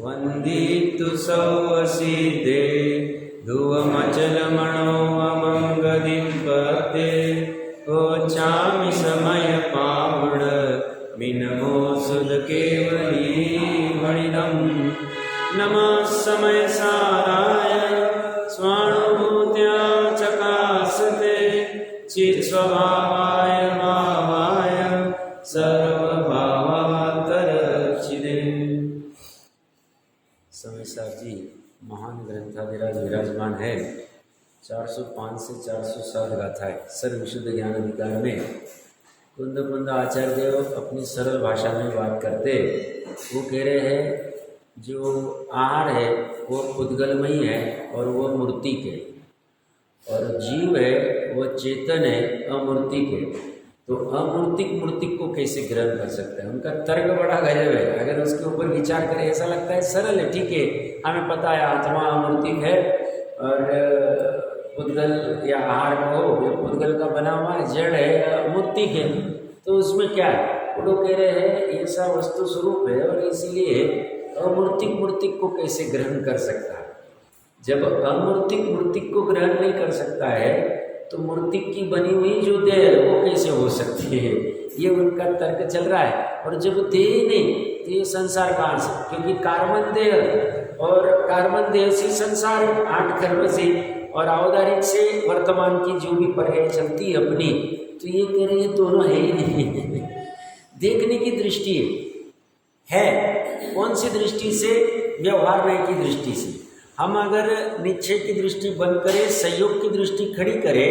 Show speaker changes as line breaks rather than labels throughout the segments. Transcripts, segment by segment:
वन्दितु सौवसिदे धुवमचलमणो अमङ्गदिपते ओचामि समय पावण मिनमो सुद केवली मणिनं नमः समय साराय स्वानुभूत्या चकासते चित्स्वभावाय भावाय सर्वभावान्तरचिदे। समय साहब जी महान ग्रंथाधिराज विराजमान है। 405 से 407 गाथाएं सर्व विशुद्ध ज्ञान अधिकार में कुंद कुंद आचार्य देव अपनी सरल भाषा में बात करते। वो कह रहे हैं जो आहार है वो पुद्गलमयी है और वो मूर्तिक है, और जीव है वो चेतन है अमूर्तिक है। तो अमूर्तिक मूर्तिक को कैसे ग्रहण कर सकते हैं? उनका तर्क बड़ा गजब है। अगर उसके ऊपर विचार करें ऐसा लगता है सरल है, ठीक है, हमें पता है आत्मा अमूर्तिक है और पुद्गल या आहार को पुद्गल का बना हुआ है, जड़ है, मूर्तिक है, तो उसमें क्या है? वो कह रहे हैं ऐसा वस्तु स्वरूप है और इसीलिए अमूर्तिक मूर्तिक को कैसे ग्रहण कर सकता है? जब अमूर्तिक मूर्तिक को ग्रहण नहीं कर सकता है तो मूर्तिक की बनी हुई जो देह है वो कैसे हो सकती है? ये उनका तर्क चल रहा है। और जब देह नहीं तो ये संसार कहाँ से? क्योंकि कार्बन देह और कार्बन देह से संसार 8 खर्ब से और औदारिक से वर्तमान की जो भी पर्याय चलती है अपनी, तो ये कह रहे हैं दोनों है ही नहीं। देखने की दृष्टि है कौन सी दृष्टि से? व्यवहार की दृष्टि से। हम अगर निश्चय की दृष्टि बंद करें, संयोग की दृष्टि खड़ी करें,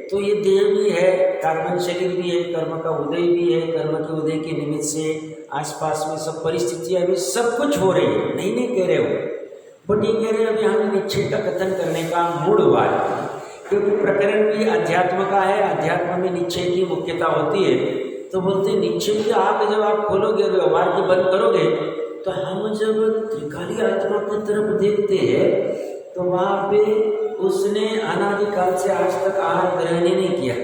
तो ये देह भी है, कार्बन शरीर भी है, कर्म का उदय भी है, कर्म के उदय के निमित्त से आसपास में सब परिस्थितियां भी सब कुछ हो रही है, नहीं कह रहे हो, बट ये कह रहे हैं अभी हमें निश्चय का कथन करने का मूड हुआ है, क्योंकि प्रकरण भी अध्यात्म का है, अध्यात्म में निश्चय की मुख्यता होती है। तो बोलते निश्चय की आँख जब आप खोलोगे, व्यवहार की बंद करोगे, तो हम जब त्रिकाली आत्मा की तरफ देखते हैं तो वहाँ पे उसने अनादिकाल से आज तक आहार ग्रहण नहीं किया।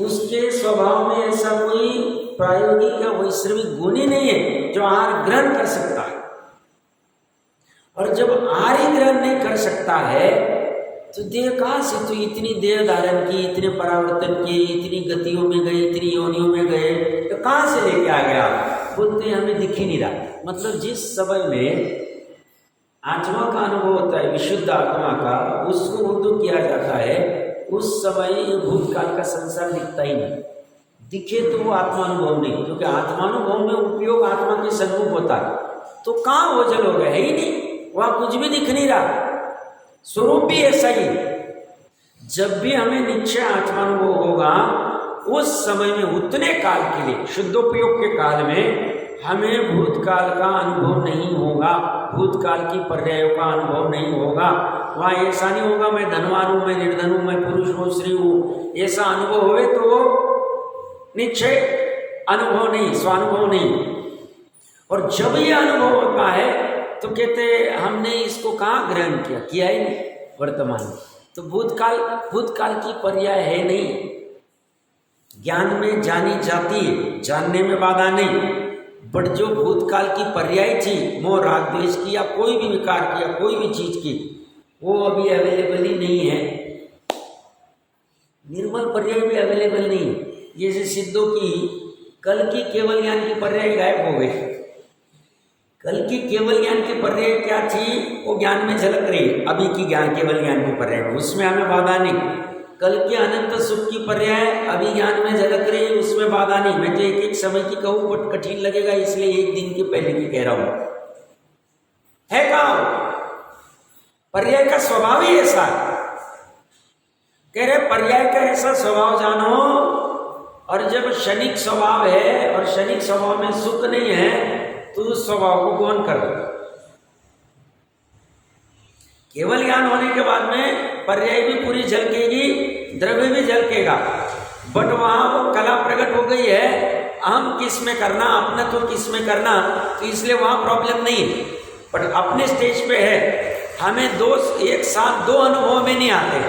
उसके स्वभाव में ऐसा कोई प्रायोगिक या वैश्विक गुण ही नहीं है जो आहार ग्रहण कर सकता है। और जब आहार ही ग्रहण नहीं कर सकता है तो देह कहाँ से? तो इतनी देह धारण की, इतने परावर्तन किए, इतनी गतियों में गए, इतनी योनियों में गए, तो कहाँ से लेके आ गया? बोलते हैं हमें दिख ही नहीं रहा। मतलब जिस समय में आत्मा का अनुभव होता है, विशुद्ध आत्मा का, उसको उर्दू किया जाता है, उस समय ये भूतकाल का संसार दिखता ही नहीं। दिखे तो वो आत्मानुभव नहीं, क्योंकि आत्मानुभव में उपयोग आत्मा के सन्मुख होता है। तो कहाँ ओझल हो गया? है ही नहीं, वहाँ कुछ भी दिख नहीं रहा। स्वरूप भी ऐसा ही। जब भी हमें निश्चय आत्मानुभव होगा उस समय में उतने काल के लिए, शुद्धोपयोग के काल में, हमें भूतकाल का अनुभव नहीं होगा, भूतकाल की पर्यायों का अनुभव नहीं होगा। वहाँ ऐसा नहीं होगा मैं धनवान हूँ, मैं निर्धन हूँ, मैं पुरुष हूँ, स्त्री हूँ, ऐसा अनुभव हुए तो निश्चय अनुभव नहीं, स्वानुभव नहीं। और जब ये अनुभव होता है तो कहते हमने इसको कहाँ ग्रहण किया ही नहीं वर्तमान में। तो भूतकाल की पर्याय है नहीं। ज्ञान में जानी जाती है, जानने में बाधा नहीं, बट जो भूतकाल की पर्याय थी मोह राग द्वेष की या कोई भी विकार की या कोई भी चीज की, वो अभी अवेलेबल ही नहीं है। निर्मल पर्याय भी अवेलेबल नहीं। जैसे सिद्धों की कल की केवल ज्ञान की पर्याय गायब हो गई। कल की केवल ज्ञान की पर्याय क्या थी? वो ज्ञान में झलक रही, अभी की ज्ञान केवल ज्ञान की पर्याय में, उसमें हमें बाधा नहीं। कल के अनंत सुख की पर्याय अभी ज्ञान में झलक रही है, उसमें बाधा नहीं। मैं तो एक समय की कहूँ बट कठिन लगेगा, इसलिए एक दिन के पहले की कह रहा हूँ। है कहाँ? पर्याय का स्वभाव ही ऐसा है। कह रहे पर्याय का ऐसा स्वभाव जानो, और जब क्षणिक स्वभाव है और क्षणिक स्वभाव में सुख नहीं है तो उस स्वभाव को कौन कर दो? केवल ज्ञान होने के बाद में पर्याय भी पूरी झलकेगी, द्रव्य भी झलकेगा, बट वहां वो कला प्रकट हो गई है, हम किस में करना, अपना तो किस में करना, तो इसलिए वहां प्रॉब्लम नहीं है। बट अपने स्टेज पे है, हमें एक साथ दो अनुभव में नहीं आते।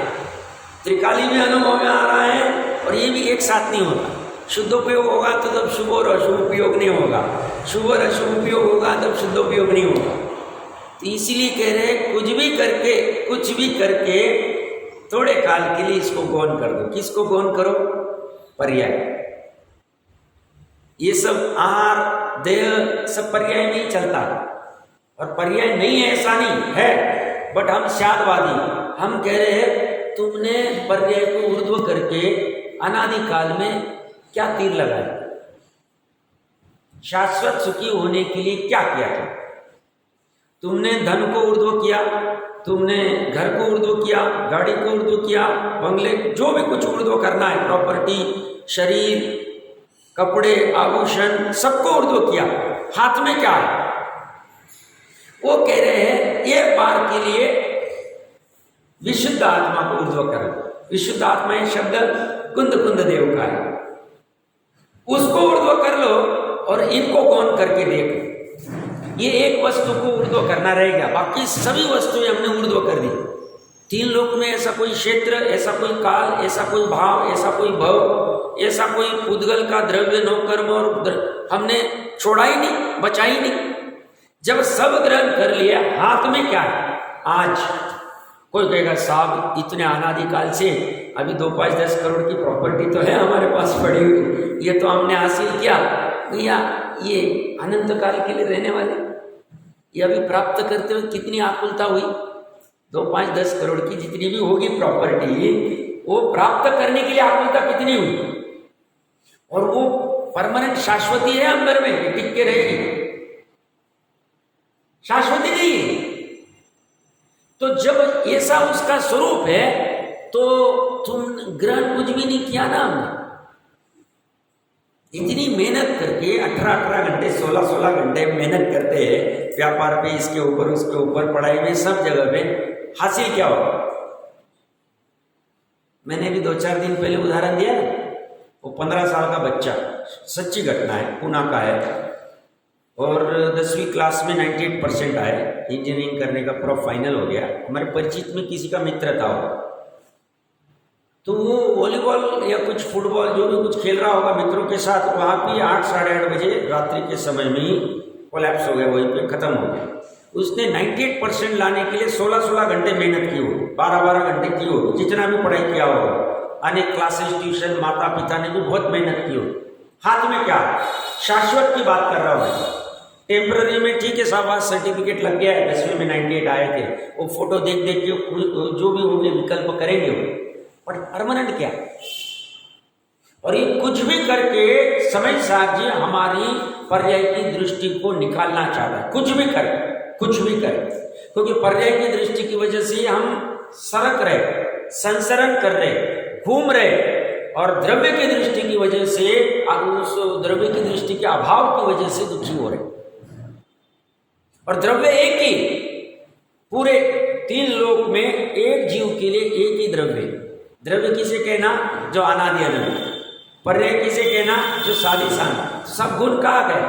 त्रिकाली भी अनुभव में आ रहा है और ये भी एक साथ नहीं होता। शुद्धोपयोग होगा तो तब शुभ और अशुभ उपयोग नहीं होगा, शुभ और अशुभ उपयोग होगा तब शुद्धोपयोग नहीं होगा। तो इसीलिए कह रहे हैं कुछ भी करके थोड़े काल के लिए इसको गौण कर दो। किसको गौण करो? पर्याय। ये सब आहार देह सब पर्याय नहीं चलता, और पर्याय नहीं है ऐसा नहीं है, बट हम शादवादी, हम कह रहे हैं तुमने पर्याय को ऊर्ध्व करके अनादि काल में क्या तीर लगाया? शाश्वत सुखी होने के लिए क्या किया था? तुमने धन को ऊर्ध्व किया, तुमने घर को ऊर्ध्व किया, गाड़ी को ऊर्ध्व किया, बंगले, जो भी कुछ ऊर्ध्व करना है, प्रॉपर्टी, शरीर, कपड़े, आभूषण, सबको ऊर्ध्व किया। हाथ में क्या है? वो कह रहे हैं एक बार के लिए विशुद्ध आत्मा को ऊर्ध्व करो। विशुद्ध आत्मा ये शब्द कुंद देव का है, उसको ऊर्ध्व कर लो और इनको गौण करके देखो। ये एक वस्तु को ऊर्ध्व करना रहेगा, बाकी सभी वस्तुएं हमने ऊर्ध्व कर दी। तीन लोक में ऐसा कोई क्षेत्र, ऐसा कोई काल, ऐसा कोई भाव, ऐसा कोई भव, ऐसा कोई उद्गल का द्रव्य, नौकर्म और हमने छोड़ा ही नहीं, बचा ही नहीं। जब सब ग्रहण कर लिया, हाथ में क्या है? आज कोई कहेगा साहब इतने अनादिकाल से अभी 2, 5, 10 करोड़ की प्रॉपर्टी तो है हमारे पास पड़ी हुई, ये तो हमने हासिल किया। भैया ये अनंत काल के लिए रहने वाले, ये अभी प्राप्त करते हुए कितनी आकुलता हुई। 2, 5, 10 करोड़ की जितनी भी होगी प्रॉपर्टी, वो प्राप्त करने के लिए आकुलता कितनी हुई, और वो परमानेंट शाश्वती है अंदर में, टिक के रहेगी, शाश्वती नहीं है। तो जब ऐसा उसका स्वरूप है तो तुम ग्रहण कुछ भी नहीं किया ना। हमने इतनी मेहनत करके 18 घंटे 16 घंटे मेहनत करते हैं व्यापार पे, इसके ऊपर उसके ऊपर, पढ़ाई में, सब जगह पे, हासिल क्या हो? मैंने भी 2-4 दिन पहले उदाहरण दिया, वो 15 साल का बच्चा, सच्ची घटना है, पुणे का है, और 10वीं क्लास में 98% आए, इंजीनियरिंग करने का पूरा फाइनल हो गया। हमारे परिचित में किसी का मित्र था वो, तो वो वॉलीबॉल या कुछ फुटबॉल जो भी कुछ खेल रहा होगा मित्रों के साथ, वहाँ पे 8, साढ़े 8 बजे रात्रि के समय में ही कोलैप्स हो गया, वहीं पे ख़त्म हो गया। उसने 98% लाने के लिए 16 घंटे मेहनत की होगी, 12 घंटे की होगी, जितना भी पढ़ाई किया होगा, अनेक क्लासेस, ट्यूशन, माता पिता ने भी बहुत मेहनत की होगी। हाथ में क्या? शाश्वत की बात कर रहा हूँ। टेम्पररी में ठीक है साहब, आज सर्टिफिकेट लग गया है, 10वीं में 98 आए थे, वो फोटो देख के जो भी होंगे विकल्प करेंगे वो, पर परमानेंट क्या? और ये कुछ भी करके समय साथ जी हमारी पर्याय की दृष्टि को निकालना चाहता है, कुछ भी कर, क्योंकि पर्याय की दृष्टि की वजह से हम सरक रहे, संसरण कर रहे, घूम रहे, और द्रव्य की दृष्टि की वजह से, उस द्रव्य की दृष्टि के अभाव की वजह से दुखी हो रहे। और द्रव्य एक ही, पूरे 3 लोक में एक जीव के लिए एक ही द्रव्य। द्रव्य किसे कहना? जो अनादि अनंत। पर्याय किसे कहना? जो साधिशान। सब गुण कहाँ गए?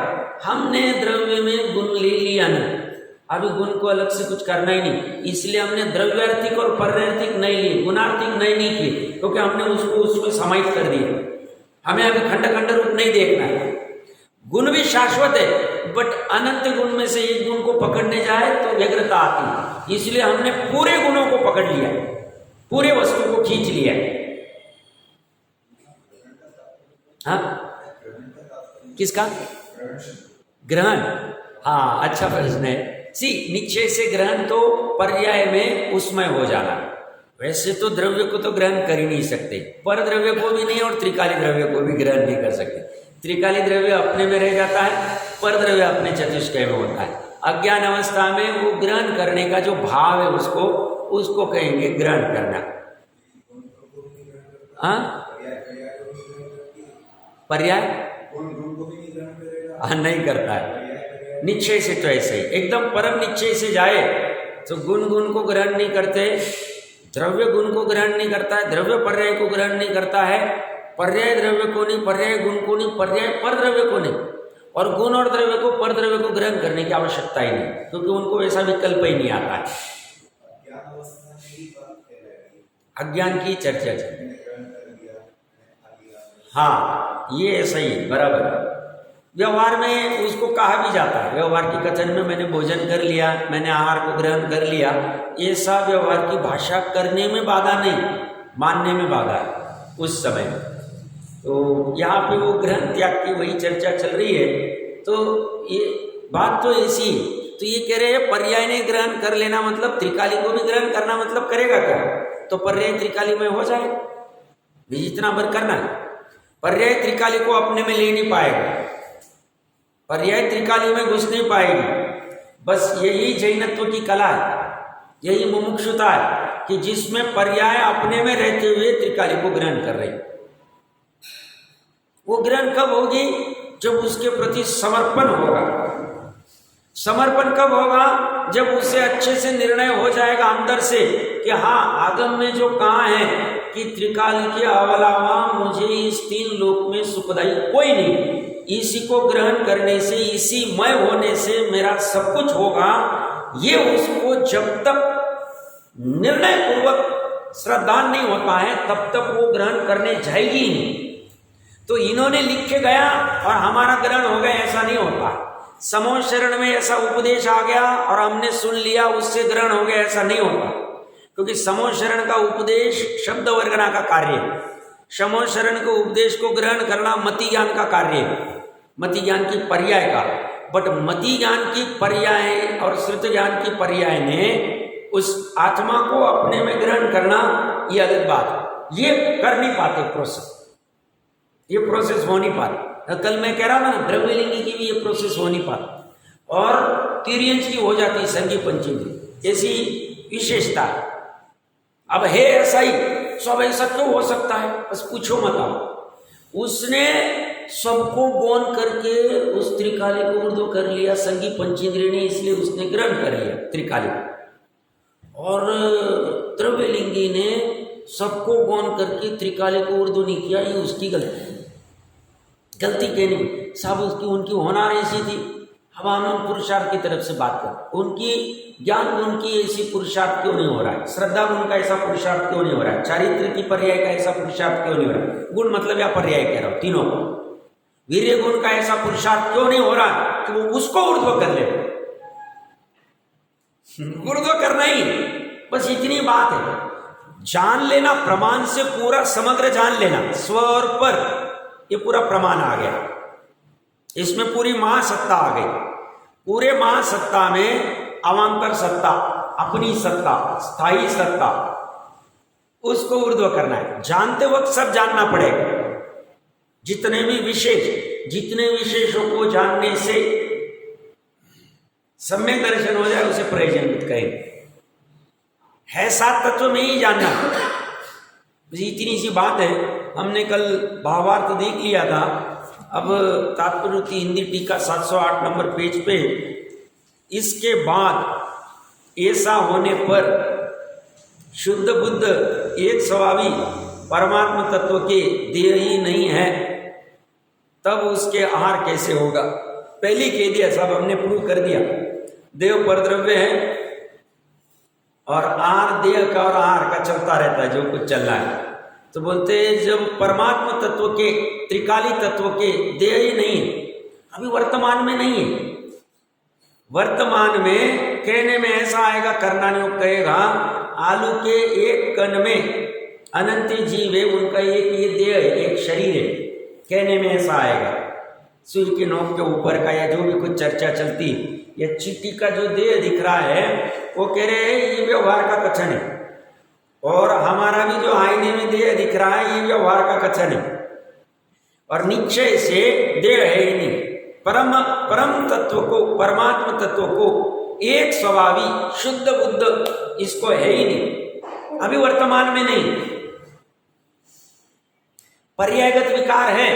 हमने द्रव्य में गुण ले लिया ना, अभी गुण को अलग से कुछ करना ही नहीं, इसलिए हमने द्रव्यार्थिक और पर्यार्थिक नहीं लिए, गुणार्थिक नहीं किए, क्योंकि हमने उसको उसमें समाहित कर दिया। हमें अभी खंड खंड रूप नहीं देखना है। गुण भी शाश्वत है, बट अनंत गुण में से एक गुण को पकड़ने जाए तो व्यग्रता आती है, इसलिए हमने पूरे गुणों को पकड़ लिया, पूरे वस्तु को खींच लिया। हाँ, किसका ग्रहण? हाँ, अच्छा प्रश्न है। निश्चय से ग्रहण तो पर्याय में उसमय हो जाना। वैसे तो द्रव्य को तो ग्रहण कर ही नहीं सकते, पर द्रव्य को भी नहीं, और त्रिकाली द्रव्य को भी ग्रहण नहीं कर सकते। त्रिकाली द्रव्य अपने में रह जाता है, पर द्रव्य अपने चतुष्टय में होता है। अज्ञान अवस्था में वो ग्रहण करने का जो भाव है उसको कहेंगे ग्रहण करना। हाँ, पर्याय नहीं करता है। निश्चय से तो ऐसे ही एकदम परम निश्चय से जाए तो गुण को ग्रहण नहीं करते, द्रव्य गुण को ग्रहण नहीं करता है, द्रव्य पर्याय को ग्रहण नहीं करता है, पर्याय द्रव्य को नहीं, पर्याय गुण को नहीं, पर्याय पर द्रव्य को नहीं, और गुण और द्रव्य को पर द्रव्य को ग्रहण करने की आवश्यकता ही नहीं, क्योंकि उनको ऐसा विकल्प ही नहीं आता है। अज्ञान की चर्चा चल, हाँ, ये ऐसा ही बराबर। व्यवहार में उसको कहा भी जाता है, व्यवहार की कथन में मैंने भोजन कर लिया, मैंने आहार को ग्रहण कर लिया, ऐसा व्यवहार की भाषा करने में बाधा नहीं, मानने में बाधा है उस समय। तो यहाँ पे वो ग्रहण त्याग की वही चर्चा चल रही है। तो ये बात तो ऐसी, तो ये कह रहे हैं पर्याय ने ग्रहण कर लेना मतलब त्रिकाली को भी ग्रहण करना मतलब करेगा क्या? तो पर्याय त्रिकाली में हो जाए, जितना भर करना है। पर्याय त्रिकाली को अपने में ले नहीं पाएगा, पर्याय त्रिकाली में घुस नहीं पाएगी। बस यही जैनत्व की कला है, यही मुमुक्षुता है कि जिसमें पर्याय अपने में रहते हुए त्रिकाली को ग्रहण कर रही। वो ग्रहण कब होगी? जब उसके प्रति समर्पण होगा। समर्पण कब होगा? जब उसे अच्छे से निर्णय हो जाएगा अंदर से कि हाँ, आगम में जो कहा है कि त्रिकाल के अलावा मुझे इस तीन लोक में सुखदायी कोई नहीं, इसी को ग्रहण करने से, इसी मय होने से मेरा सब कुछ होगा, ये उसको जब तक निर्णय पूर्वक श्रद्धा नहीं होता है तब तक वो ग्रहण करने जाएगी ही नहीं। तो इन्होंने लिख के गया और हमारा ग्रहण हो गया, ऐसा नहीं होता। समूह शरण में ऐसा उपदेश आ गया और हमने सुन लिया, उससे ग्रहण हो गया, ऐसा नहीं होता। क्योंकि समूह शरण का उपदेश शब्द वर्गना का कार्य है। समूह शरण के उपदेश को ग्रहण करना मति ज्ञान का कार्य है, मति ज्ञान की पर्याय का। बट मति ज्ञान की पर्याय और श्रुत ज्ञान की पर्याय ने उस आत्मा को अपने में ग्रहण करना, ये अलग बात, ये कर नहीं पाते प्रोसेस, ये प्रोसेस हो नहीं पाती। कल मैं कह रहा था ना, द्रव्यलिंगी की भी ये प्रोसेस हो नहीं पाती और तिर्यंश की हो जाती है संगी पंचमी, ऐसी विशेषता। अब है ऐसा ही, सब ऐसा क्यों हो सकता है? बस पूछो मत आओ। उसने सबको गौन करके उस त्रिकाली को ऊर्ध्व कर लिया, संगी पंचेंद्रिय ने, इसलिए उसने ग्रहण कर लिया त्रिकाली को। और द्रव्यलिंगी ने सबको गौन करके त्रिकाली को ऊर्ध्व नहीं किया, ये उसकी गलती। गलती कहनी साहब उसकी, उनकी होना ऐसी थी। अब हम पुरुषार्थ की तरफ से बात करें, उनकी ज्ञान गुण की ऐसी पुरुषार्थ क्यों नहीं हो रहा है? श्रद्धा गुण का ऐसा पुरुषार्थ क्यों नहीं हो रहा है? चारित्र की पर्याय का ऐसा पुरुषार्थ क्यों नहीं हो रहा है? गुण मतलब या पर्याय कह रहा हूं, तीनों को। वीर्य गुण का ऐसा पुरुषार्थ क्यों नहीं हो रहा कि वो उसको ऊर्ध्व कर ले? ऊर्ध्व करना ही, बस इतनी बात है। जान लेना, प्रमाण से पूरा समग्र जान लेना, स्व और पर, ये पूरा प्रमाण आ गया। इसमें पूरी महासत्ता आ गई। पूरे महासत्ता में अवांतर सत्ता, अपनी सत्ता, स्थायी सत्ता, उसको ऊर्ध्व करना है। जानते वक्त सब जानना पड़ेगा, जितने भी विशेष, जितने विशेषों को जानने से सम्यक दर्शन हो जाए उसे प्रयोजन कहेंगे। है सात तत्व में ही जानना, इतनी सी बात है। हमने कल भावार्थ देख लिया था। अब तात्पर्य की हिंदी टीका 708 नंबर पेज पे, इसके बाद ऐसा होने पर शुद्ध बुद्ध एक स्वभावी परमात्मा तत्व के देह ही नहीं है, तब उसके आहार कैसे होगा? पहले कह दिया, सब हमने प्रूव कर दिया। देव परद्रव्य है और आहार देह का और आहार का चलता रहता है, जो कुछ चल रहा है। तो बोलते हैं जब परमात्मा तत्व के, त्रिकाली तत्व के देह ही नहीं है, अभी वर्तमान में नहीं है। वर्तमान में कहने में ऐसा आएगा, करना नहीं कहेगा, आलू के एक कण में अनंत जीव है, उनका एक ये देह है, एक शरीर है, कहने में ऐसा आएगा। सूर्य की नोक के ऊपर का या जो भी कुछ चर्चा चलती, या चींटी का जो देह दिख रहा है वो कह रहे हैं ये व्यवहार का कथन है, और हमारा भी जो आईने में देह दिख रहा है ये व्यवहार का कथन है। और निश्चय से देह है ही नहीं। परम तत्व को, परमात्मा तत्व को एक स्वभावी शुद्ध बुद्ध, इसको है ही नहीं, अभी वर्तमान में नहीं। पर्यायगत विकार है,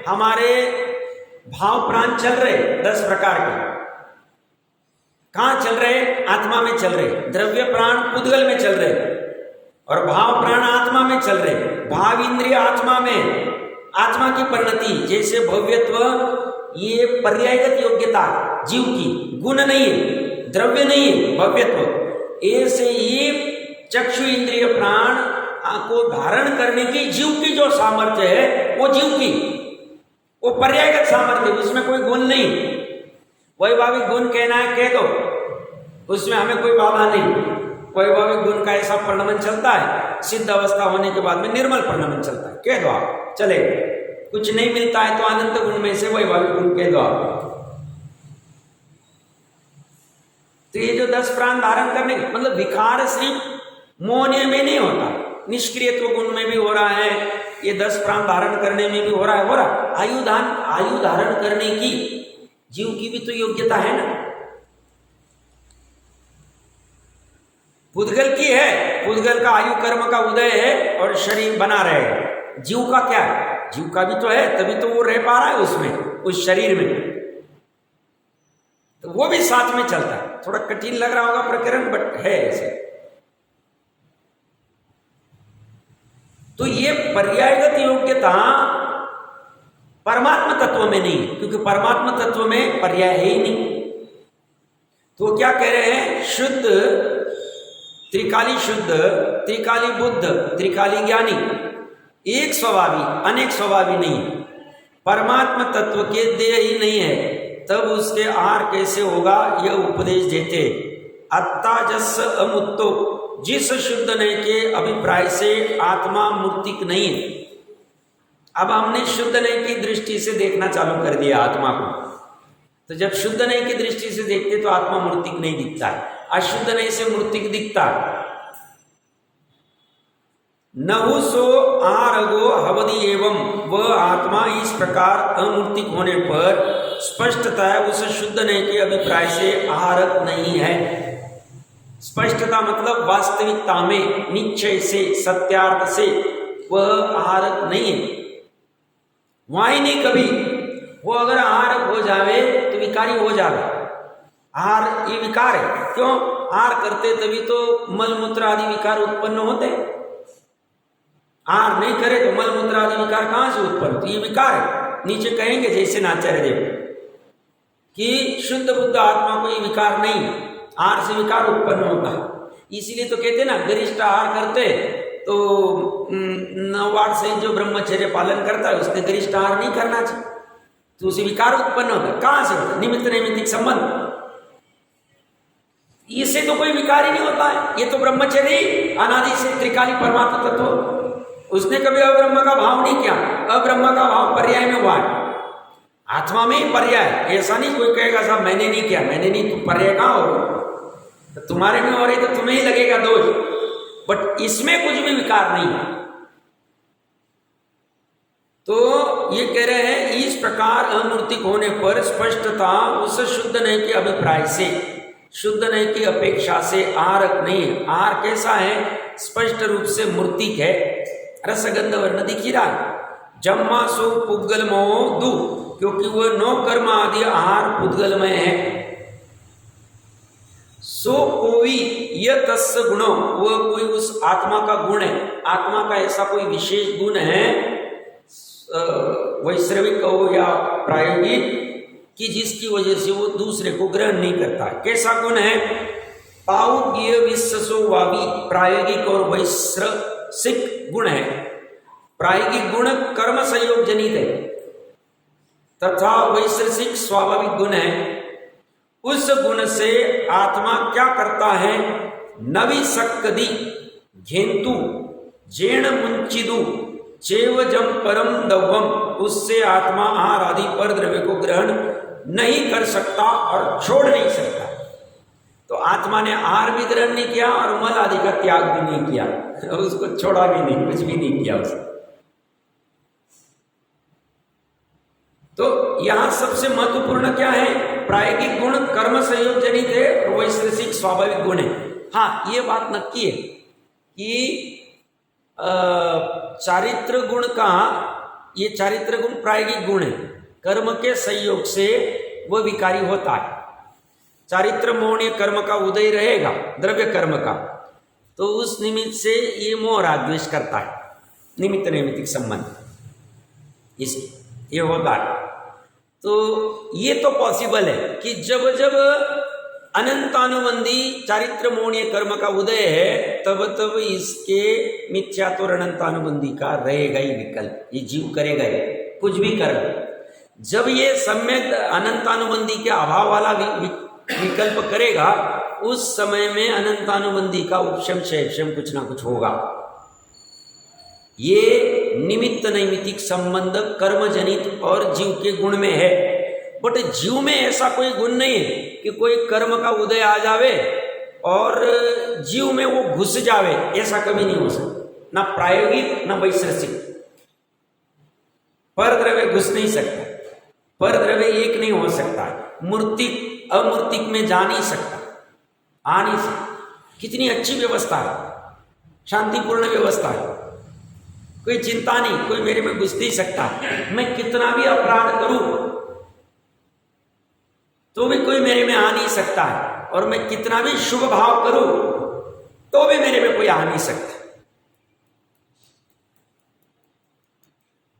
हमारे भाव प्राण चल रहे 10 प्रकार के। कहाँ चल रहे? आत्मा में चल रहे। द्रव्य प्राण पुद्गल में चल रहे और भाव प्राण आत्मा में चल रहे। भाव इंद्रिय आत्मा में, आत्मा की परिणति, जैसे भव्यत्व, ये पर्यायगत योग्यता जीव की, गुण नहीं है, द्रव्य नहीं है, भव्यत्व। ऐसे ही चक्षु इंद्रिय प्राण को धारण करने की जीव की जो सामर्थ्य है वो जीव की, वो पर्यायगत सामर्थ्य, उसमें कोई गुण नहीं। वैभाविक गुण कहना है कह दो, उसमें हमें कोई बाधा नहीं। वैभाविक गुण का ऐसा परिणमन चलता है, सिद्ध अवस्था होने के बाद में निर्मल परिणमन चलता है, कह दो आप, चले। कुछ नहीं मिलता है तो अनंत गुण में से वैभाविक गुण कह दो आप। तो ये जो 10 प्राण धारण करने मतलब विकार सिर्फ मोहनीय में नहीं होता, निष्क्रियत्व गुण में भी हो रहा है, ये 10 प्राण धारण करने में भी हो रहा है। आयु धारण करने की जीव की भी तो योग्यता है ना। पुद्गल की है, पुद्गल का आयु कर्म का उदय है और शरीर बना रहेगा। जीव का क्या है? जीव का भी तो है, तभी तो वो रह पा रहा है उसमें, उस शरीर में, तो वो भी साथ में चलता है। थोड़ा कठिन लग रहा होगा प्रकरण, बट है ऐसे। तो ये पर्यायगत योग्यता परमात्मा तत्व में नहीं है, क्योंकि परमात्मा तत्व में पर्याय है ही नहीं। तो क्या कह रहे हैं? शुद्ध, त्रिकाली शुद्ध, त्रिकाली बुद्ध, त्रिकाली ज्ञानी, एक स्वभावी अनेक स्वभावी नहीं, परमात्मा तत्व के देह ही नहीं है, तब उसके आहार कैसे होगा यह उपदेश देते। अत्ता जस अमुत्तो, जिस शुद्ध नहीं के अभिप्राय से आत्मा मूर्तिक नहीं है। अब हमने शुद्ध नहीं की दृष्टि से देखना चालू कर दिया आत्मा को, तो जब शुद्ध नहीं की दृष्टि से देखते तो आत्मा मूर्तिक नहीं दिखता है, अशुद्ध नहीं से मूर्तिक दिखता है। नहुसो आरगो हवदि एवं, वह आत्मा इस प्रकार अमूर्तिक होने पर स्पष्टता उस शुद्ध नहीं के अभिप्राय से आहारक नहीं है। स्पष्टता मतलब वास्तविकता में, निश्चय से, सत्यार्थ से वह आहारक नहीं है। वहां ही नहीं कभी, वो अगर आहारक हो जावे तो विकारी हो जावे। आहार ये विकार है, क्यों? आहार करते तभी तो मल मूत्र आदि विकार उत्पन्न होते। आहार नहीं करे तो मल मूत्र आदि विकार कहां से उत्पन्न? तो ये विकार है। नीचे कहेंगे जैसे नाचार्य देव कि शुद्ध बुद्ध आत्मा को ये विकार नहीं, आहार से विकार उत्पन्न होता है। इसीलिए तो कहते ना, गरिष्ठ आहार करते तो 9 से जो ब्रह्मचर्य पालन करता है उसने गरिष्ठ आहार नहीं करना चाहिए, तो उसे विकार उत्पन्न होता है। कहां से होता है? निमित्त नैमित्तिक संबंध, इससे तो कोई विकार ही नहीं होता है। ये तो ब्रह्मचर्य अनादि से त्रिकाली परमात्मा तत्व, उसने कभी अब्रह्म का भाव नहीं किया। अब्रह्म का भाव पर्याय में हुआ है, आत्मा में ही पर्याय। ऐसा नहीं कोई कहेगा साहब मैंने नहीं किया, मैंने नहीं, तुम पर्याय कहां हो? तो तुम्हारे में हो रही तो तुम्हें ही लगेगा दोष, बट इसमें कुछ भी विकार नहीं है। तो ये कह रहे हैं इस प्रकार अमूर्तिक होने पर स्पष्टता उस शुद्ध नहीं के अभिप्राय से, शुद्ध नहीं की अपेक्षा से आहारक नहीं है। आहार कैसा है? स्पष्ट रूप से मूर्तिक है, रसगंध वर्ण दिख ही रहा है। जम्मा सो पुद्गलमो दु, क्योंकि वह 9 कर्म आदि आहार पुद्गलमय है। सो कोई यह तस् गुणो, वह कोई उस आत्मा का गुण है, आत्मा का ऐसा कोई विशेष गुण है, वैश्रविक हो या प्रायोगिक, कि जिसकी वजह से वो दूसरे को ग्रहण नहीं करता है। कैसा गुण है? पाउज्य विश्वसो वावी, प्रायोगिक और वैश्रसिक गुण है। प्रायोगिक गुण कर्म संयोग जनित है तथा वैश्रसिक स्वाभाविक गुण है। उस गुण से आत्मा क्या करता है? नवि सक्कदि घेंतु जेण मुंचिदु चेवजम परम दवम, उससे आत्मा आहार आदि पर द्रव्य को ग्रहण नहीं कर सकता और छोड़ नहीं सकता। तो आत्मा ने आहार भी ग्रहण नहीं किया और मल आदि का त्याग भी नहीं किया, उसको छोड़ा भी नहीं, कुछ भी नहीं किया उसने। तो यहां सबसे महत्वपूर्ण क्या है? प्रायोगिक गुण कर्म संयोग जनित है और वैश्रसिक स्वाभाविक गुण है। हाँ, ये बात नक्की है कि चारित्र गुण का, ये चारित्र गुण प्रायोगिक गुण है, कर्म के संयोग से वह विकारी होता है। चारित्र मोहनीय कर्म का उदय रहेगा, द्रव्य कर्म का, तो उस निमित्त से ये मोह राग द्वेष करता है, निमित्त नैमित्तिक संबंध इस ये होता है। तो ये तो पॉसिबल है कि जब जब अनंतानुबंधी चारित्र मोहनीय कर्म का उदय है, तब तब इसके मिथ्या तो अनंतानुबंधी का रहेगा ही विकल्प, ये जीव करेगा ही कुछ भी कर। जब ये सम्यक अनंतानुबंधी के अभाव वाला विकल्प करेगा, उस समय में अनंतानुबंधी का उपशम क्षयक्षम कुछ ना कुछ होगा। ये निमित्त नैमित्तिक संबंध कर्म जनित और जीव के गुण में है। बट जीव में ऐसा कोई गुण नहीं है कि कोई कर्म का उदय आ जावे और जीव में वो घुस जावे, ऐसा कभी नहीं हो सकता, ना प्रायोगिक ना वैशेषिक। पर द्रव्य घुस नहीं सकता, पर द्रव्य एक नहीं हो सकता, मूर्तिक अमूर्तिक में जा नहीं सकता, आ नहीं सकता। कितनी अच्छी व्यवस्था है, शांतिपूर्ण व्यवस्था है, कोई चिंता नहीं, कोई मेरे में घुस नहीं सकता। मैं कितना भी अपराध करूं तो भी कोई मेरे में आ नहीं सकता है, और मैं कितना भी शुभ भाव करूं तो भी मेरे में कोई आ नहीं सकता।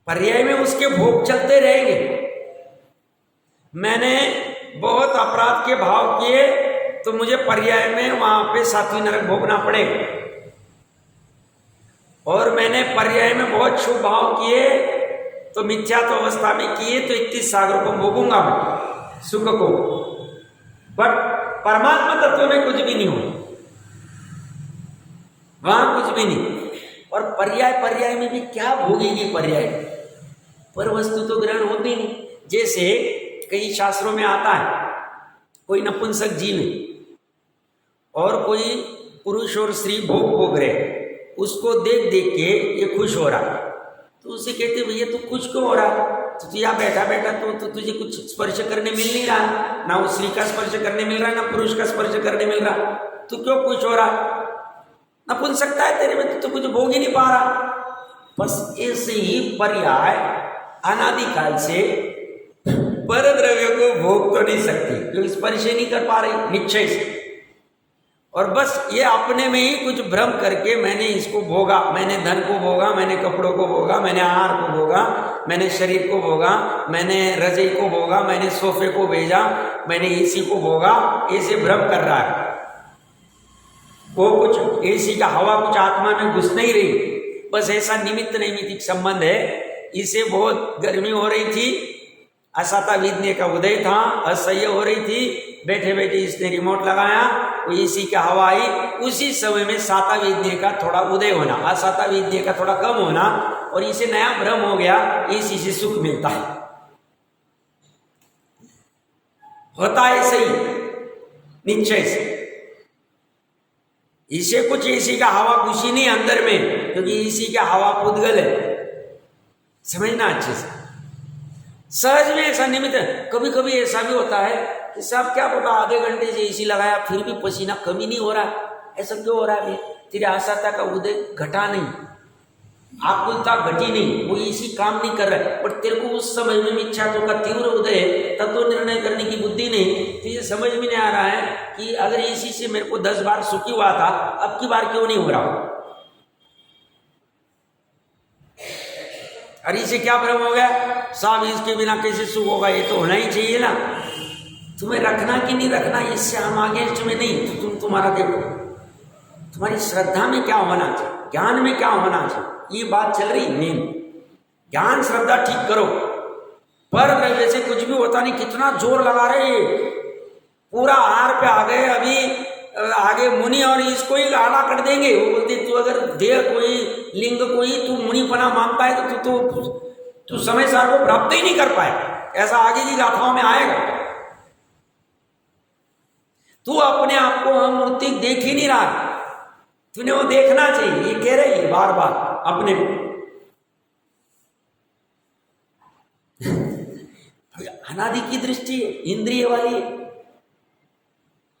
पर्याय में उसके भोग चलते रहेंगे। मैंने बहुत अपराध के भाव किए तो मुझे पर्याय में वहां पे सातवीं नरक भोगना पड़ेगा, और मैंने पर्याय में बहुत शुभ भाव किए तो मिथ्यात्व अवस्था में किए तो 31 सागरों को भोगूंगा मैं सुख को। बट परमात्मा तत्व में कुछ भी नहीं हो, वहां कुछ भी नहीं। और पर्याय में भी क्या भोगेगी पर्याय, पर वस्तु तो ग्रहण होती नहीं। जैसे कई शास्त्रों में आता है, कोई नपुंसक जीव है और कोई पुरुष और स्त्री भोग रहे, उसको देख देख के ये खुश हो रहा, तो उसे कहते भैया तू खुश क्यों हो रहा, तो तू यहाँ बैठा बैठा तो तुझे कुछ स्पर्श करने मिल नहीं रहा, ना उस स्त्री का स्पर्श करने मिल रहा है, ना पुरुष का स्पर्श करने मिल रहा, तू क्यों खुश हो रहा, नपुंसकता है तेरे में, तो कुछ भोग ही नहीं पा रहा। बस ऐसे ही पर्याय अनादिकाल से पर द्रव्य को भोग तो नहीं सकती, क्योंकि स्पर्श नहीं कर पा रही निश्चय से, और बस ये अपने में ही कुछ भ्रम करके मैंने इसको भोगा, मैंने धन को भोगा, मैंने कपड़ों को भोगा, मैंने आहार को भोगा, मैंने शरीर को भोगा, मैंने रज़ाई को भोगा, मैंने सोफे को भेजा, मैंने एसी को भोगा, ऐसे भ्रम कर रहा है। वो कुछ एसी का हवा कुछ आत्मा में घुस नहीं रही, बस ऐसा निमित्त नैमित्तिक संबंध है। इसे बहुत गर्मी हो रही थी, असाता विद्य का उदय था, असह्य हो रही थी, बैठे बैठे इसने रिमोट लगाया, वो एसी का हवा आई, उसी समय में साता विद्य का थोड़ा उदय होना, असाता विद्य का थोड़ा कम होना, और इसे नया भ्रम हो गया, इसी से सुख मिलता है। होता है सही निश्चय से, इसे कुछ एसी का हवा घुसी नहीं अंदर में, क्योंकि एसी का हवा पुद्गल है, समझना अच्छे से। सहज में ऐसा निमित्त, कभी कभी ऐसा भी होता है कि साहब क्या पता आधे घंटे से एसी लगाया फिर भी पसीना कमी नहीं हो रहा, ऐसा क्यों हो रहा है? तेरे आशाता का उदय घटा नहीं, आकुलता घटी नहीं, वो एसी काम नहीं कर रहा है, पर तेरे को उस समय में इच्छाओं का तीव्र उदय है, तब तो निर्णय करने की बुद्धि नहीं, तो ये समझ में नहीं आ रहा है कि अगर एसी से मेरे को 10 बार सुखी हुआ था, अब की बार क्यों नहीं हो रहा। अरे इसे क्या भ्रम हो गया, साहब इसके बिना कैसे सुख होगा, ये तो होना ही चाहिए ना। तुम्हें रखना कि नहीं रखना इससे हम आगे, तुम्हें नहीं, तो तुम तुम्हारा देखो, तुम्हारी श्रद्धा में क्या होना चाहिए, ज्ञान में क्या होना चाहिए, ये बात चल रही मेन। ज्ञान श्रद्धा ठीक करो, पर द्रव्य से कुछ भी होता नहीं। कितना जोर लगा रहे, पूरा आहार पे आ गए, अभी आगे मुनि और इसको ही आड़ा कर देंगे। वो बोलते तू अगर देह कोई लिंग कोई तू मुनिपना मानता है तो तू समय सार को प्राप्त ही नहीं कर पाए, ऐसा आगे की गाथाओं में आएगा। तू अपने आप को अमूर्ति देख ही नहीं रहा, तूने वो देखना चाहिए, ये कह रही है बार बार अपने अनादि की दृष्टि इंद्रिय वाली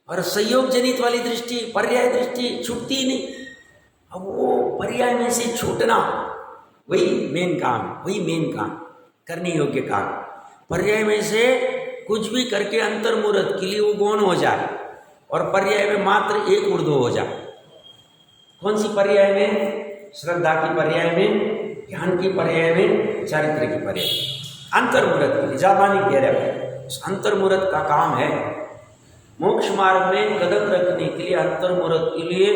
और संयोग जनित वाली दृष्टि, पर्याय दृष्टि छूटती ही नहीं। अब वो पर्याय में से छूटना वही मेन काम, वही मेन काम, करने योग्य काम। पर्याय में से कुछ भी करके अंतर्मुहूर्त के लिए वो गौण हो जाए और पर्याय में मात्र एक ऊर्ध्व हो जाए। कौन सी पर्याय में? श्रद्धा की पर्याय में, ज्ञान की पर्याय में, चारित्र की पर्याय में। अंतर्मुहूर्त के लिए ज्यादा नहीं कह रहे, अंतर्मुहूर्त का काम है। मोक्ष मार्ग में कदम रखने के लिए, अंतर्मुहूर्त के लिए,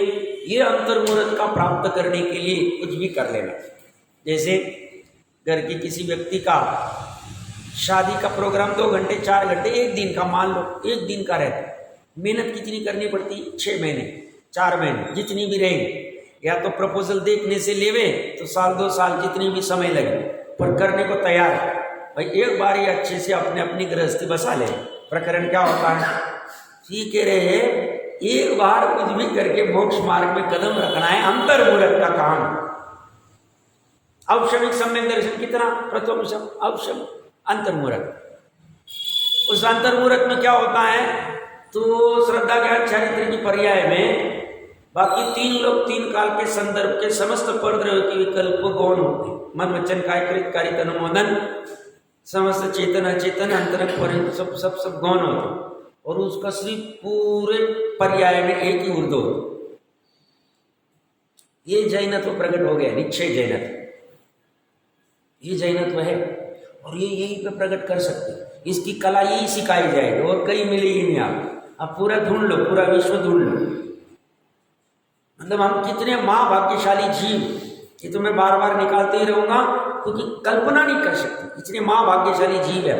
ये अंतर्मुहूर्त का प्राप्त करने के लिए कुछ भी कर लेना। जैसे घर की किसी व्यक्ति का शादी का प्रोग्राम 2 घंटे 4 घंटे 1 दिन का, मान लो 1 दिन का रहता है, मेहनत कितनी करनी पड़ती? 6 महीने 4 महीने जितनी भी रहेगी, या तो प्रपोजल देखने से लेवे तो 1-2 साल जितनी भी समय लगे, पर करने को तैयार है भाई। एक बार ही अच्छे से अपने अपनी गृहस्थी बसा ले। प्रकरण क्या होता है? ठीक कह रहे हैं, एक बार कुछ भी करके मोक्ष मार्ग में कदम रखना है, अंतर्मुहूर्त का काम। अवश्यमिक सम्यक दर्शन कितना? प्रथम अवश्यम अंतर्मुहूर्त। उस अंतर्मुहूर्त में क्या होता है? तो श्रद्धा ज्ञान चारित्र की पर्याय में बाकी 3 लोग 3 काल के संदर्भ के समस्त परद्रव्य के विकल्प गौण होते हैं। मन वचन काय कृत कार्य अनुमोदन, समस्त चेतन अचेतन अंतरक पर सब गौण होते हैं। और उसका सिर्फ पूरे पर्याय में एक ही उर्दू होती। ये जैनत्व प्रकट हो गया, निश्चय जैनत्व, ये जैनत्व है और ये यहीं पे प्रकट कर सकते। इसकी कला यही सिखाई जाएगी और कहीं मिलेगी नहीं। आप पूरा ढूंढ लो, पूरा विश्व ढूंढ लो। मतलब हम कितने महाभाग्यशाली जीव, कि तुम्हें बार बार निकालते ही रहूंगा क्योंकि कल्पना नहीं कर सकती, इतने महाभाग्यशाली जीव है।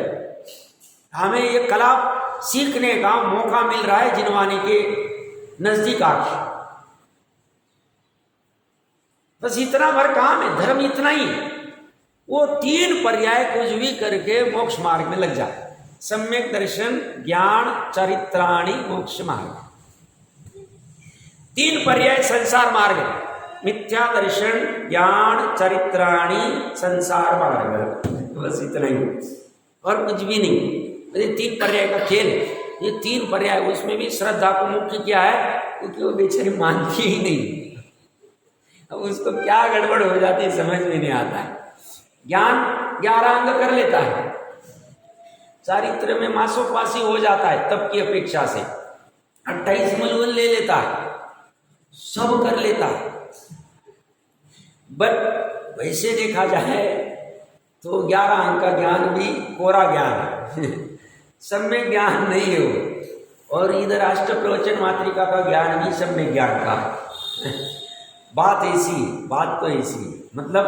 हमें ये कला सीखने का मौका मिल रहा है जिनवानी के नजदीक आके। बस इतना भर काम है, धर्म इतना ही। वो 3 पर्याय कुछ भी करके मोक्ष मार्ग में लग जाए। सम्यक दर्शन, ज्ञान, चरित्राणि, मोक्ष मार्ग। 3 पर्याय संसार मार्ग, मिथ्या दर्शन, ज्ञान, चरित्राणि, संसार मार्ग। बस इतना ही और कुछ भी नहीं। ये 3 पर्याय का खेल है। ये 3 पर्याय, उसमें भी श्रद्धा को मुख्य किया है क्योंकि वो बेचारी मानती ही नहीं। अब उसको क्या गड़बड़ हो जाती है समझ में नहीं आता है। ज्ञान 11 अंग कर लेता है, चारित्र में मासोपासी हो जाता है तब की अपेक्षा से, 28 मलवन ले लेता है, सब कर लेता है। बट वैसे देखा जाए तो 11 अंक का ज्ञान भी कोरा ज्ञान है सम्यक ज्ञान नहीं है वो। और इधर अष्ट प्रवचन मातृका का ज्ञान भी सम्यक ज्ञान का बात ऐसी, बात तो ऐसी, मतलब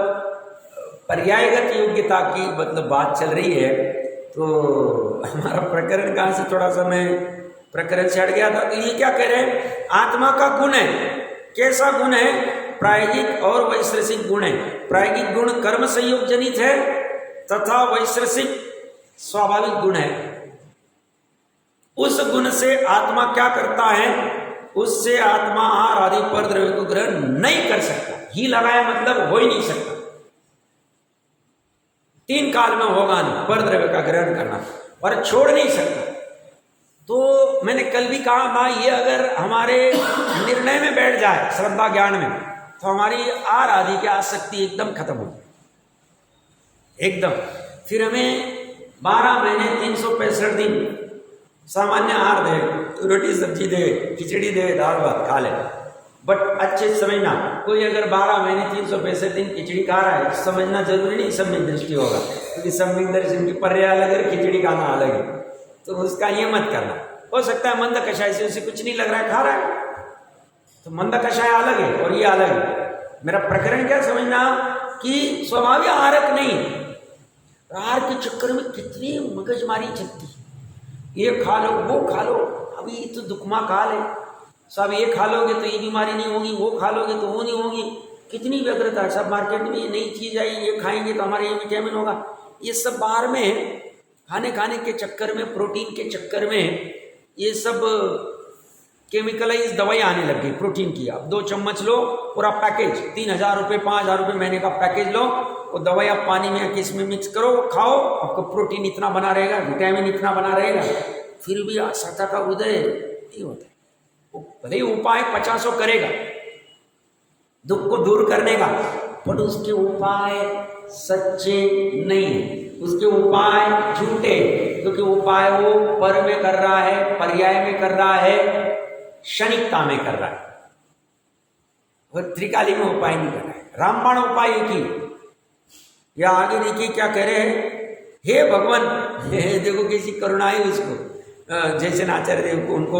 पर्यायगत योग्यता की मतलब बात चल रही है। तो हमारा प्रकरण कहाँ से थोड़ा सा मैं प्रकरण से हट गया था। तो ये क्या कह रहे हैं? आत्मा का गुण है। कैसा गुण है? प्रायोगिक और वैश्रसिक गुण है। प्रायोगिक गुण कर्म संयोग जनित है तथा वैश्रसिक स्वाभाविक गुण है। उस गुण से आत्मा क्या करता है? उससे आत्मा आहार आदि पर द्रव्य को ग्रहण नहीं कर सकता। ही लगाया मतलब हो ही नहीं सकता। 3 काल में होगा नहीं पर द्रव्य का ग्रहण करना, और छोड़ नहीं सकता। तो मैंने कल भी कहा था, ये अगर हमारे निर्णय में बैठ जाए श्रद्धा ज्ञान में, तो हमारी आहार आदि की आसक्ति एकदम खत्म हो जाए एकदम। फिर हमें 12 महीने 365 दिन सामान्य आहार दे, रोटी सब्जी दे, खिचड़ी दे, दाल भात खा ले। बट अच्छे से समझना, कोई अगर 12 महीने 365 दिन खिचड़ी खा रहा है, समझना जरूरी नहीं सम्यक दृष्टि होगा, क्योंकि सम्यक दर्शन की पर्याय अलग है, खिचड़ी खाना अलग है। तो उसका ये मत करना। हो सकता है मंद कषाय से उसे कुछ नहीं लग रहा है, खा रहा है, तो मंद कषाय अलग है और ये अलग है। मेरा प्रकरण क्या समझना कि स्वभाव आहारक नहीं, आहार के चक्कर में कितनी मगजमारी चलती है। ये खा लो, वो खा लो, अभी तो दुखमा काल है, सब ये खा लोगे तो ये बीमारी नहीं होगी, वो खा लोगे तो वो नहीं होगी। कितनी व्यग्रता है, सब मार्केट में ये नई चीज आई, ये खाएंगे तो हमारे ये विटामिन होगा। ये सब बाहर में खाने के चक्कर में, प्रोटीन के चक्कर में ये सब केमिकलाइज दवाई आने लग गई प्रोटीन की। अब 2 चम्मच लो, पूरा पैकेज 3000 रुपये 5000 रुपये महीने का पैकेज लो, वो दवाई आप पानी में या किस में मिक्स करो, खाओ, आपको प्रोटीन इतना बना रहेगा, विटामिन इतना बना रहेगा। फिर भी सत्ता का उदय नहीं होता। भले ही उपाय 50 करेगा दुख को दूर करने का, पर उसके उपाय सच्चे नहीं, उसके उपाय झूठे, क्योंकि उपाय वो पर में कर रहा है, पर्याय में कर रहा है, क्षणिकता में कर रहा है, वो त्रिकाली में उपाय नहीं कर रहा है। रामबाण उपाय की या आगे देखिए क्या कह रहे हैं, हे भगवान, देखो कैसी करुणा है उसको, जैसे आचार्य देव को उनको,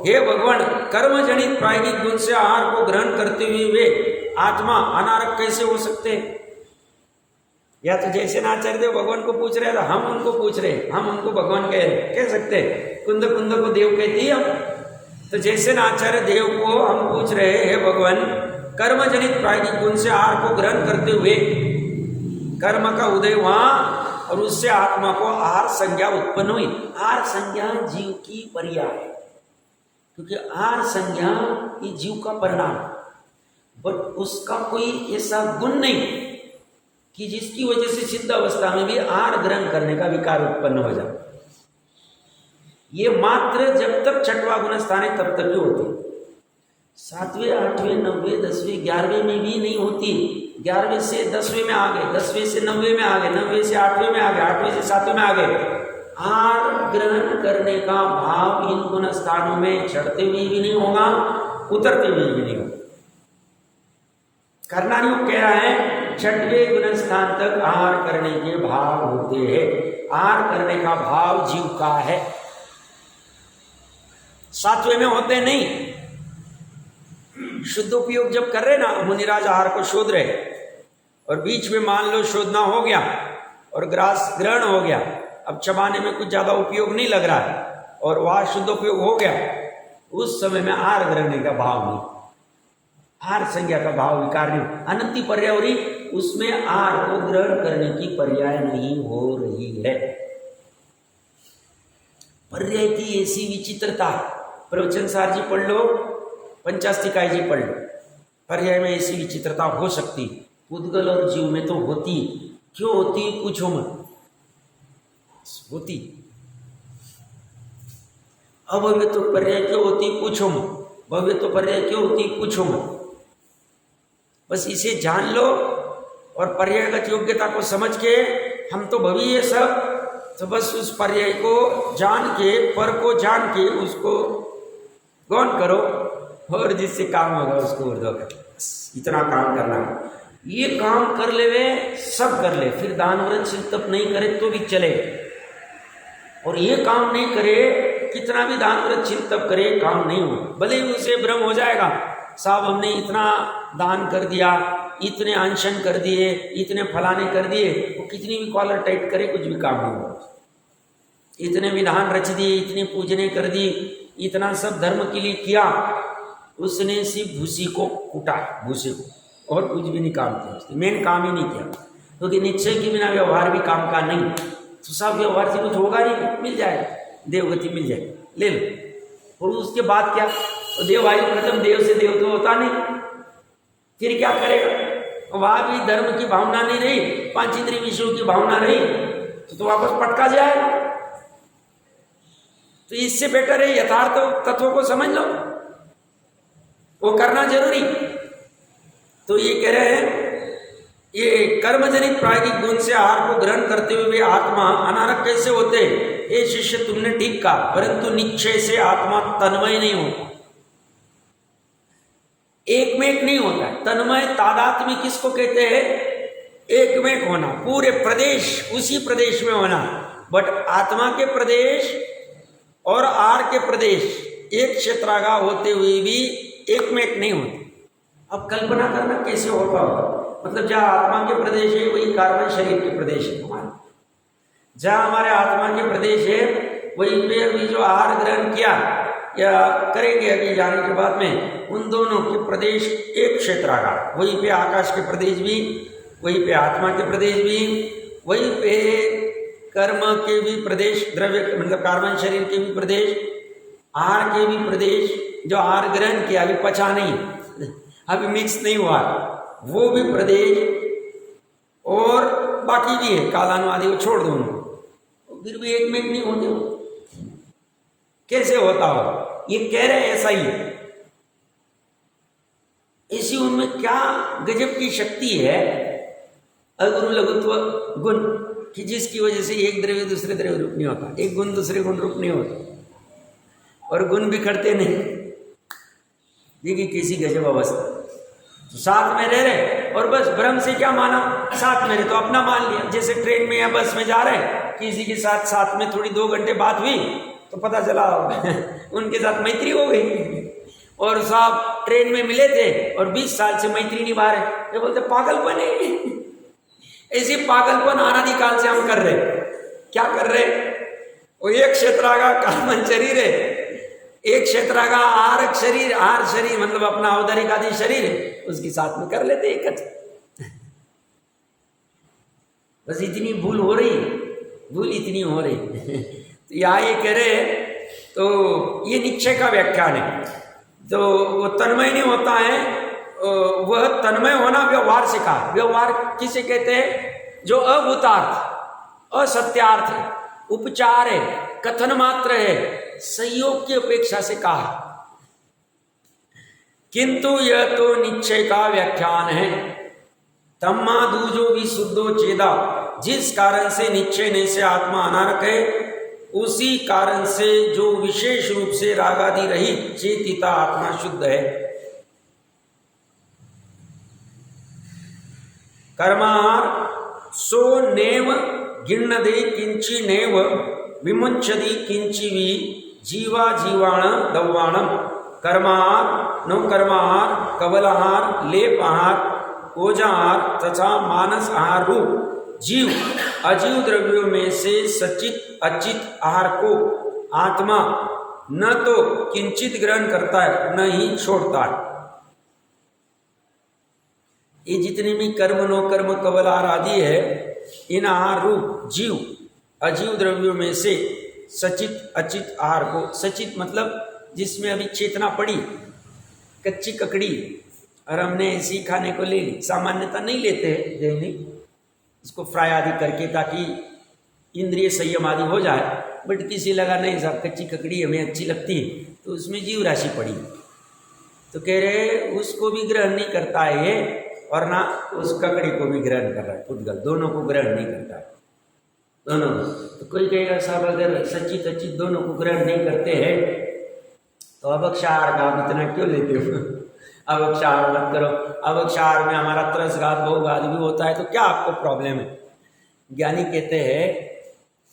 हे भगवान, कर्म जनित प्रायोगिक गुण से आहार को ग्रहण करते हुए वे आत्मा अनारक कैसे हो सकते हैं? या तो जैसे आचार्य देव भगवान को पूछ रहे हैं, हम उनको पूछ रहे हैं, हम उनको भगवान कह सकते हैं, कुंद कुंद को देव कहती है हम। तो जैसे आचार्य देव को हम पूछ रहे हैं, हे भगवान, कर्म जनित प्रायोगिक गुण से आहार को ग्रहण करते हुए कर्म का उदय वहां और उससे आत्मा को आहार संज्ञा उत्पन्न हुई। आहार संज्ञा जीव की पर्याय है, क्योंकि आहार संज्ञा ये जीव का परिणाम, बट उसका कोई ऐसा गुण नहीं कि जिसकी वजह से सिद्ध अवस्था में भी आहार ग्रहण करने का विकार उत्पन्न हो जाए। ये मात्र जब तक छठवां गुण स्थान है तब तक ही होती, 7वें 8वें 9वें 10वें 11वें में भी नहीं होती। 11वें से 10वें में आ गए, 10वें से 9वें में आ गए, 9वें से 8वें में आ गए, 8वें से 7वें में आ गए। आहार ग्रहण करने का भाव इन गुण स्थानों में चढ़ते हुए भी नहीं होगा, उतरते हुए भी नहीं होगा। करना नहीं कह रहा है, छठवें गुण स्थान तक आहार करने के भाव होते हैं। आहार करने का भाव जीव का है, 7वें में होते नहीं। शुद्ध उपयोग जब कर रहे ना, मुनिराज आहार को शोध रहे और बीच में मान लो शोधना हो गया और ग्रास ग्रहण हो गया, अब चबाने में कुछ ज्यादा उपयोग नहीं लग रहा है और वह शुद्ध उपयोग हो गया, उस समय में आहार ग्रहण का भाव नहीं, आहार संज्ञा का भाव विकार नहीं, अनंति पर्यावरी उसमें आहार को ग्रहण करने की पर्याय नहीं हो रही है। पर्याय की ऐसी विचित्रता, प्रवचन सार जी पढ़ लो, पंचास्तिकाय जी पढ़ लो, पर्याय में ऐसी विचित्रता हो सकती, पुद्गल और जीव में तो होती। क्यों होती पूछो मत, होती। अभव्य तो पर्याय क्यों होती पूछो मत, भव्य तो पर्याय क्यों होती पूछो मत। बस इसे जान लो और पर्यायगत योग्यता को समझ के, हम तो भवी है सब, तो बस उस पर्याय को जान के, पर को जान के उसको गौण करो और जिससे काम होगा उसको ऊर्ध्व कर। इतना काम करना है, ये काम कर ले वे सब कर ले, फिर दान व्रत शिव तप नहीं करे तो भी चले, और ये काम नहीं करे, कितना भी दान व्रत शिव तप करे काम नहीं हो। भले ही उसे भ्रम हो जाएगा, साहब हमने इतना दान कर दिया, इतने अनशन कर दिए, इतने फलाने कर दिए, वो कितनी भी कॉलर टाइट करे कुछ भी काम नहीं होगा। इतने विधान रच दिए, इतनी पूजने कर दी, इतना सब धर्म के लिए किया, उसने सिर्फ भूसी को कूटा, भूसी को, और कुछ भी नहीं काम किया, मेन काम ही नहीं किया, क्योंकि निश्चय के बिना व्यवहार भी काम का नहीं। तो सब व्यवहार से कुछ होगा नहीं, मिल जाएगा, देवगति मिल जाएगी, ले लो। और उसके बाद क्या, तो देव आयु खत्म, देव से देव तो होता नहीं, फिर क्या करेगा? वहां भी धर्म की भावना नहीं रही, 5 इंद्रिय विषयों की भावना रही, तो वापस पटका जाएगा। तो इससे बेटर है यथार्थ तत्वों को समझ लो, वो करना जरूरी। तो ये कह रहे हैं, ये कर्मजनित प्रायोगिक गुण से आहार को ग्रहण करते हुए आत्मा अनारक कैसे होते? ये शिष्य तुमने ठीक कहा, परंतु निश्चय से आत्मा तन्मय नहीं होता, एक में एक नहीं होता। तन्मय तादात्म्य किसको कहते हैं? एक में एक होना, पूरे प्रदेश उसी प्रदेश में होना। बट आत्मा के प्रदेश और आहार के प्रदेश एक क्षेत्रागा होते हुए भी एक में एक नहीं होते। अब कल्पना करना कैसे होता होगा, मतलब जहाँ आत्मा के प्रदेश है वही कार्बन शरीर के प्रदेश है हमारे, जहाँ हमारे आत्मा के प्रदेश है वहीं पे अभी जो आहार ग्रहण किया या करेंगे अभी जाने के बाद में, उन दोनों के प्रदेश एक क्षेत्रागार, वहीं पे आकाश के प्रदेश भी, वहीं पे आत्मा के प्रदेश भी, वहीं पे कर्म के भी प्रदेश, द्रव्य मतलब कार्बन शरीर के भी प्रदेश, आहार के भी प्रदेश, जो आहार ग्रहण किया अभी पचा नहीं, अभी मिक्स नहीं हुआ, वो भी प्रदेश, और बाकी भी है कालानु आदि, वो छोड़ दो उनको, फिर भी एक में नहीं होते हो। कैसे होता हो? ये कह रहे हैं ऐसा ही है। इसी उनमें क्या गजब की शक्ति है, अगुरु लघुत्व गुण, कि जिसकी वजह से एक द्रव्य दूसरे द्रव्य रूप नहीं होता, एक गुण दूसरे गुण रूप नहीं होता, और गुण बिखरते नहीं। देखिए किसी गजब अवस्था, तो साथ में रह रहे और बस भ्रम से क्या माना, साथ में रहे तो अपना मान लिया। जैसे ट्रेन में या बस में जा रहे हैं, किसी के साथ साथ में थोड़ी 2 घंटे बात हुई
तो पता चला उनके साथ मैत्री हो गई। और साहब ट्रेन में मिले थे और 20 साल से मैत्री निभा रहे। ये बोलते पागलपन है। ऐसे पागलपन अनादिकाल से हम कर रहे। क्या कर रहे? वो एक क्षेत्रागा कामन शरीर है, एक क्षेत्रागा आरक शरीर, आर शरीर मतलब अपना औदारिक आदि शरीर है, उसके साथ में कर लेते एक। बस इतनी भूल हो रही, भूल इतनी हो रही। तो यहाँ ये कह रहे, तो ये निश्चय का व्याख्यान है। तो वो तन्मय नहीं होता है, वह तन्मय होना व्यवहार से कहा। व्यवहार किसे कहते हैं? जो अभूतार्थ, असत्यार्थ है, उपचार है, कथन मात्र है, संयोग की अपेक्षा से कहा। किंतु यह तो निश्चय का व्याख्यान है। तम्मा दूजो विशुद्धो चेदा, जिस कारण से निश्चय ने से आत्मा अनारक है, उसी कारण से जो विशेष रूप से रागादि रहित चेतिता आत्मा शुद्ध है। कर्मार सो नेव गिण्णदे किंची नेव विमुंचदी किंची वि जीवा जीवाण दव्वाणम। कर्मार नो कर्मार कवलहार लेप आहार ओजाहार तथा मानस आहार रूप जीव अजीव द्रव्यों में से सचित अचित आहार को आत्मा न तो किंचित ग्रहण करता है न ही छोड़ता है। ये जितने भी कर्म नो कर्म कवल आहार आदि है, इन आहार रूप जीव अजीव द्रव्यों में से सचित अचित आहार को, सचित मतलब जिसमें अभी चेतना पड़ी, कच्ची ककड़ी, और हमने ऐसी खाने को ले ली। सामान्यता नहीं लेते दैनिक इसको फ्राई आदि करके ताकि इंद्रिय संयम आदि हो जाए, बट किसी लगा नहीं साहब कच्ची ककड़ी हमें अच्छी लगती है, तो उसमें जीव राशि पड़ी, तो कह रहे उसको भी ग्रहण नहीं करता है ये, और ना उस ककड़ी को भी ग्रहण कर रहा है, पुद्गल दोनों को ग्रहण नहीं करता है, दोनों। तो कोई कहेगा साहब अगर सचित अचित दोनों को ग्रहण नहीं करते हैं तो अभक्षाहार का आप इतना क्यों लेते हो? अभक्षाहार मत करो। अभक्षाहार में हमारा त्रस घात भोग आदि भी होता है, तो क्या आपको प्रॉब्लम है? ज्ञानी कहते हैं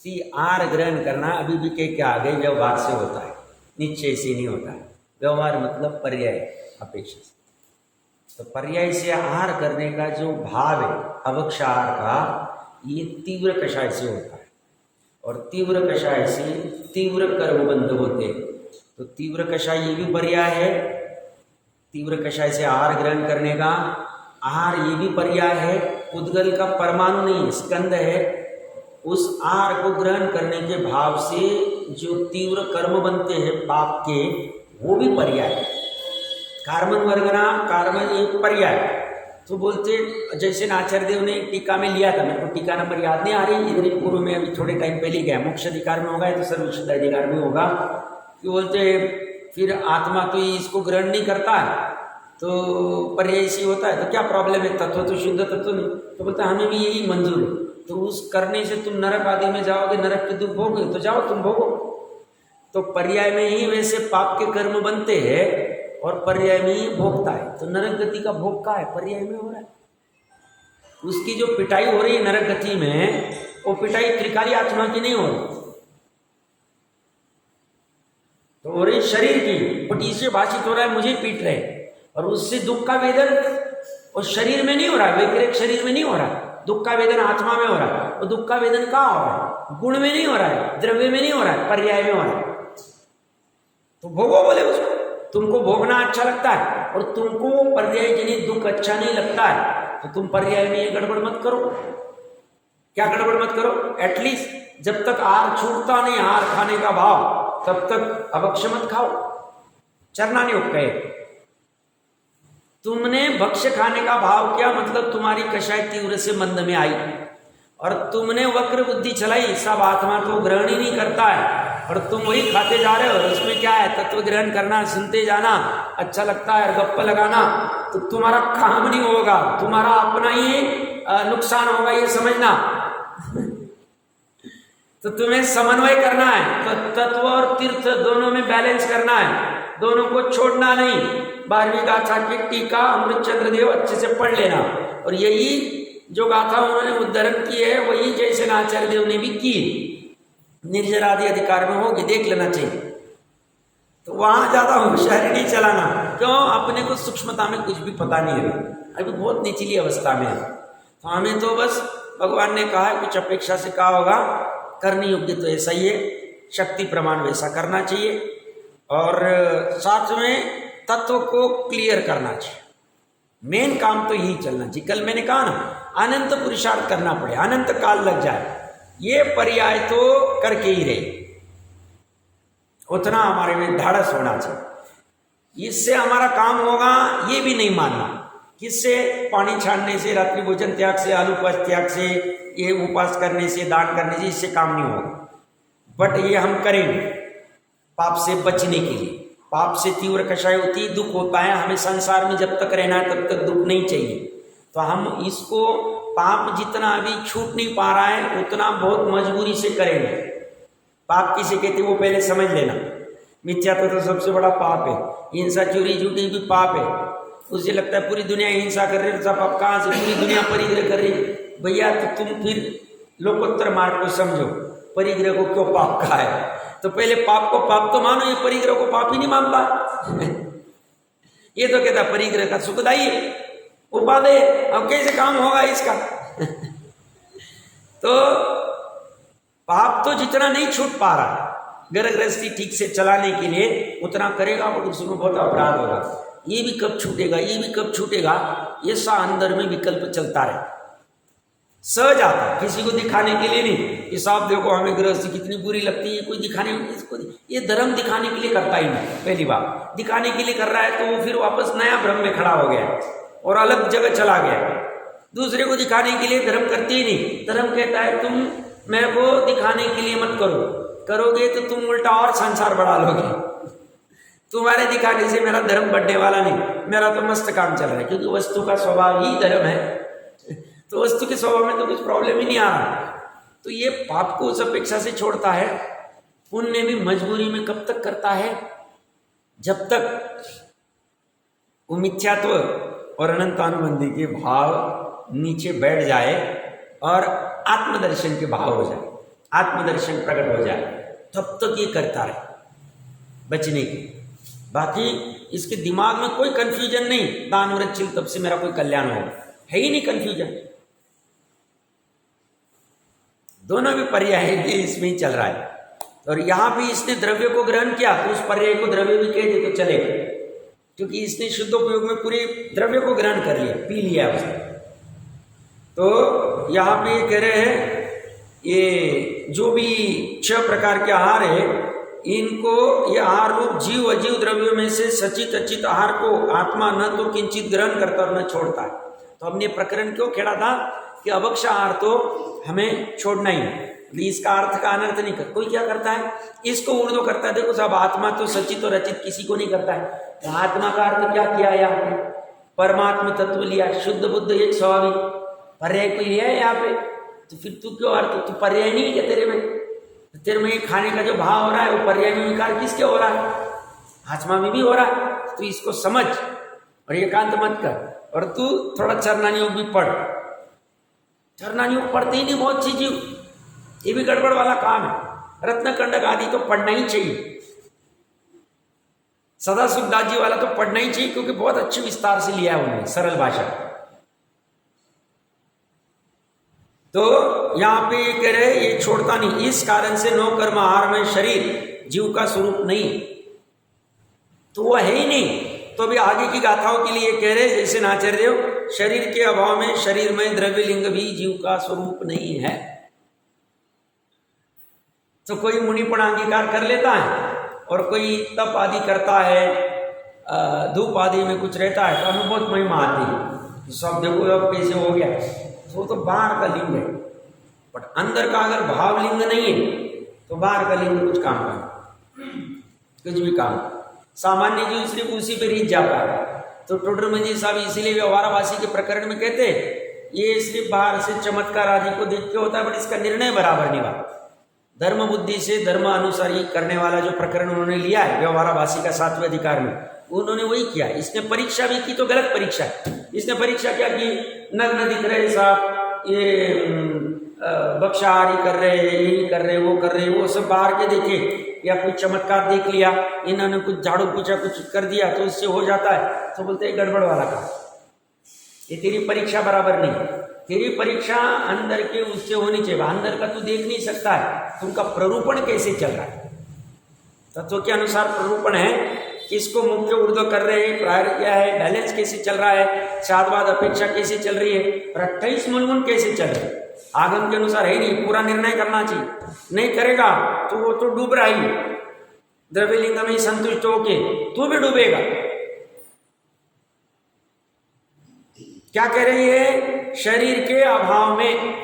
सी आर ग्रहण करना अभी भी के क्या आ गई, व्यवहार से होता है, निश्चय से नहीं होता है। व्यवहार मतलब पर्याय अपेक्षा से, तो पर्याय से आहार करने का जो भाव है अभक्षाहार का, ये तीव्र कषाय से होता है, और तीव्र कषाय से तीव्र कर्मबंध होते हैं। तो तीव्र कषाय ये भी पर्याय है, तीव्र कषाय से आहार ग्रहण करने का, आहार ये भी पर्याय है। उद्गल का परमाणु नहीं स्कंद है, उस आहार को ग्रहण करने के भाव से जो तीव्र कर्म बनते हैं पाप के, वो भी पर्याय है। कार्मन वर्गना कार्मन एक पर्याय। तो बोलते जैसे आचार्य देव ने टीका में लिया था, मेरे को टीका नंबर याद नहीं आ रही, इधर ही पूर्व में अभी थोड़े टाइम पहले गया, मोक्ष अधिकार में होगा तो सर्वशुद्ध अधिकार में होगा, कि बोलते फिर आत्मा तो इसको ग्रहण नहीं करता है तो पर्यायसी होता है, तो क्या प्रॉब्लम है? तत्व तो शुद्ध तत्व नहीं। तो बोलता हमें भी यही मंजूर है, तो उस करने से तुम नरक आदि में जाओगे, नरक के दुख भोगोगे, तो जाओ तुम भोगो। तो पर्याय में ही वैसे पाप के कर्म बनते हैं और पर्याय में ही भोगता है। तो नरक गति का भोग का है पर्याय में हो रहा है। उसकी जो पिटाई हो रही है नरक गति में, वो पिटाई त्रिकाली आत्मा की नहीं हो रही, तो हो रही शरीर की, बट इससे भाषित हो रहा है मुझे पीट रहे, और उससे दुख का वेदन और शरीर में नहीं हो रहा है, व्यतिरेक शरीर में नहीं हो रहा है, दुख का वेदन आत्मा में हो रहा है। और दुख का वेदन कहाँ हो रहा है? गुण में नहीं हो रहा है, द्रव्य में नहीं हो रहा है, पर्याय में हो रहा है। तो भोगो बोले उसको, तुमको भोगना अच्छा लगता है और तुमको पर्याय जनित दुख अच्छा नहीं लगता है, तो तुम पर्याय में ये गड़बड़ मत करो। क्या गड़बड़ मत करो? एटलीस्ट जब तक आहार छूटता नहीं, आहार खाने का भाव, तब तक अभक्ष मत खाओ, चरना नहीं उपकहे। तुमने भक्ष्य खाने का भाव किया, मतलब तुम्हारी कषाय तीव्र से मंद में आई, और तुमने वक्र बुद्धि चलाई, सब आत्मा को ग्रहण ही नहीं करता है, और तुम वही खाते जा रहे हो। इसमें क्या है? तत्व ग्रहण करना, सुनते जाना अच्छा लगता है, और गप्पा लगाना, तो तुम्हारा काम नहीं होगा, तुम्हारा अपना ही नुकसान होगा, ये समझना। तो तुम्हें समन्वय करना है, तो तत्व और तीर्थ दोनों में बैलेंस करना है, दोनों को छोड़ना नहीं। 12वीं गाथा की टीका अमृत चंद्र देव अच्छे से पढ़ लेना, और यही जो गाथा उन्होंने उद्धरण की है वही जैसे आचार्य देव ने भी की। निर्जर आदि अधिकार में होगी, देख लेना चाहिए। तो वहां ज्यादा होशियारी नहीं चलाना, क्यों? अपने को सूक्ष्मता में कुछ भी पता नहीं है, अभी बहुत निचली अवस्था में है। तो हमें तो बस भगवान ने कहा है कुछ अपेक्षा से कहा होगा, करने योग्य तो ऐसा ही है, शक्ति प्रमाण वैसा करना चाहिए, और साथ में तत्व को क्लियर करना चाहिए। मेन काम तो यही चलना चाहिए। कल मैंने कहा ना, अनंत पुरुषार्थ करना पड़े, अनंत काल लग जाए, ये पर्याय तो करके ही रहे, उतना हमारे में ढाढ़स होना चाहिए। इससे हमारा काम होगा ये भी नहीं मानना, किससे? पानी छानने से, रात्रि भोजन त्याग से, आलू पास त्याग से, ये उपवास करने से, दान करने से, इससे काम नहीं होगा। बट ये हम करेंगे पाप से बचने के लिए। पाप से तीव्र कषाय होती है, दुख होता है, हमें संसार में जब तक रहना है तब तक दुख नहीं चाहिए। तो हम इसको पाप जितना अभी छूट नहीं पा रहा है उतना बहुत मजबूरी से करेंगे। पाप किसे कहते हैं वो पहले समझ लेना। मिथ्या तो सबसे बड़ा पाप है, हिंसा चोरी झूठी भी पाप है। उसे लगता है पूरी दुनिया हिंसा कर रही है, सब पाप कहाँ से? पूरी दुनिया परिग्रह कर रही है। भैया तो तुम फिर लोकोत्तर मार्ग को समझो, परिग्रह को क्यों पाप कहा है? तो पहले पाप को पाप तो मानो, ये परिग्रह को पाप ही नहीं मानता। ये तो कहता परिग्रह का सुखदाई है, उपादेय, अब कैसे काम होगा इसका? तो पाप तो जितना नहीं छूट पा रहा, घर गृहस्थी ठीक से चलाने के लिए उतना करेगा, और उसमें बहुत अपराध होगा। ये भी कब छूटेगा, ये भी कब छूटेगा, ये सा अंदर में विकल्प चलता रहे। सहज आता है, किसी को दिखाने के लिए नहीं कि साहब देखो हमें गृहस्थी कितनी बुरी लगती है, कोई दिखाने, इसको ये धर्म दिखाने के लिए करता ही नहीं। पहली बात, दिखाने के लिए कर रहा है तो वो फिर वापस नया भ्रम में खड़ा हो गया और अलग जगह चला गया। दूसरे को दिखाने के लिए धर्म करती ही नहीं। धर्म कहता है तुम मैं को दिखाने के लिए मत करो, करोगे तो तुम उल्टा और संसार बढ़ा लोगे। तुम्हारे दिखाने से मेरा धर्म बढ़ने वाला नहीं, मेरा तो मस्त काम चल रहा है, क्योंकि वस्तु का स्वभाव ही धर्म है। तो वस्तु के स्वभाव में तो कुछ प्रॉब्लम ही नहीं आ रहा। तो ये पाप को उस अपेक्षा से छोड़ता है, पुण्य भी मजबूरी में कब तक करता है? जब तक वो मिथ्यात्व और अनंतानुबंधी के भाव नीचे बैठ जाए और आत्मदर्शन के भाव हो जाए, आत्मदर्शन प्रकट हो जाए, तब तक ये करता रहे बचने की। बाकी इसके दिमाग में कोई कंफ्यूजन नहीं, दान व्रत चिल तब से मेरा कोई कल्याण होगा, है ही नहीं कंफ्यूजन। दोनों भी पर्याय इसमें ही चल रहा है। और यहाँ भी इसने द्रव्य को ग्रहण किया तो उस पर्याय को द्रव्य भी कह दे तो चलेगा, क्योंकि इसने शुद्धोपयोग में पूरे द्रव्य को ग्रहण कर लिया, पी लिया उसने। तो यहाँ पे कह रहे हैं ये जो भी 6 प्रकार के आहार है, इनको ये आहार रूप जीव अजीव द्रव्यों में से सचित अचित आहार को आत्मा न तो किंचित ग्रहण करता और न छोड़ता है। तो हमने प्रकरण क्यों खेड़ा था कि अभक्ष आहार तो हमें छोड़ना ही है, इसका अर्थ का अनर्थ नहीं कर। कोई क्या करता है, इसको उर्दू करता है, देखो साहब आत्मा तो सचित और अचित किसी को नहीं करता है। तो आत्मा का अर्थ क्या किया यहाँ पे? परमात्मा तत्व लिया, शुद्ध बुद्ध एक स्वाभाविक पर्याय को लिया है यहाँ पे। तो फिर तू क्यों अर्थ, तू पर्याय नहीं है तेरे में? तेरे में खाने का जो भाव हो रहा है वो पर्याय में विकार किसके हो रहा है? आत्मा में भी हो रहा है। तो इसको समझ और एकांत मत कर। और तू थोड़ा चरणानियोग भी पढ़, चरणानियोग पढ़ते ही नहीं बहुत चीज, ये भी गड़बड़ वाला काम है। रत्नकंडक आदि तो पढ़ना ही चाहिए, सदा सुखदास जी वाला तो पढ़ना ही चाहिए, क्योंकि बहुत अच्छे विस्तार से लिया है उन्होंने, सरल भाषा। तो यहाँ पे ये कह रहे ये छोड़ता नहीं, इस कारण से नौ कर्म आहार में शरीर जीव का स्वरूप नहीं, तो वह है ही नहीं। तो अभी आगे की गाथाओं के लिए कह रहे जैसे नाचार्य देव, शरीर के अभाव में शरीर में द्रव्यलिंग भी जीव का स्वरूप नहीं है। तो कोई मुनिपण अंगीकार कर लेता है और कोई तप आदि करता है, धूप आदि में कुछ रहता है तो हमें बहुत महिमा आती है, सब देखो अब कैसे हो गया। वो तो बाहर का लिंग है, बट अंदर का अगर भाव लिंग नहीं है तो बाहर का लिंग कुछ काम का, कुछ भी काम। सामान्य जीव सिर्फ उसी पे रीत जाता है। तो टोडरमल साहब इसीलिए व्यवहारवासी के प्रकरण में कहते ये सिर्फ बाहर से चमत्कार आदि को देख के होता है, बट इसका निर्णय बराबर नहीं हुआ। धर्म बुद्धि से धर्म अनुसार ही करने वाला जो प्रकरण उन्होंने लिया है व्यवहारवासी का 7वें अधिकार में, उन्होंने वही किया। इसने परीक्षा भी की तो गलत परीक्षा है। इसने परीक्षा क्या की, नग्न दिख रहे साहब, ये बक्षाहारी कर रहे, यही कर रहे, वो कर रहे, वो सब बाहर के देखे या कुछ चमत्कार देख लिया, इन्होंने कुछ झाड़ू पूछा, कुछ कर दिया तो इससे हो जाता है, तो बोलते हैं गड़बड़ वाला काम, ये तेरी परीक्षा बराबर नहीं। तेरी परीक्षा अंदर के उससे होनी चाहिए। अंदर का तू देख नहीं सकता है, तुमका प्ररूपण कैसे चल रहा है। तत्व के अनुसार प्ररूपण है, किसको मुख्य ऊर्ध्व कर रहे हैं, प्रायर क्या है, बैलेंस कैसे चल रहा है, साधवाद अपेक्षा कैसे चल रही है, और 28 मूलगुण कैसे चल रहे हैं। आगम के अनुसार है नहीं, पूरा निर्णय करना चाहिए। नहीं करेगा तो वो तो डूब रहा ही, द्रव्यलिंग में संतुष्ट होके तू भी डूबेगा। क्या कह रही है, शरीर के अभाव में,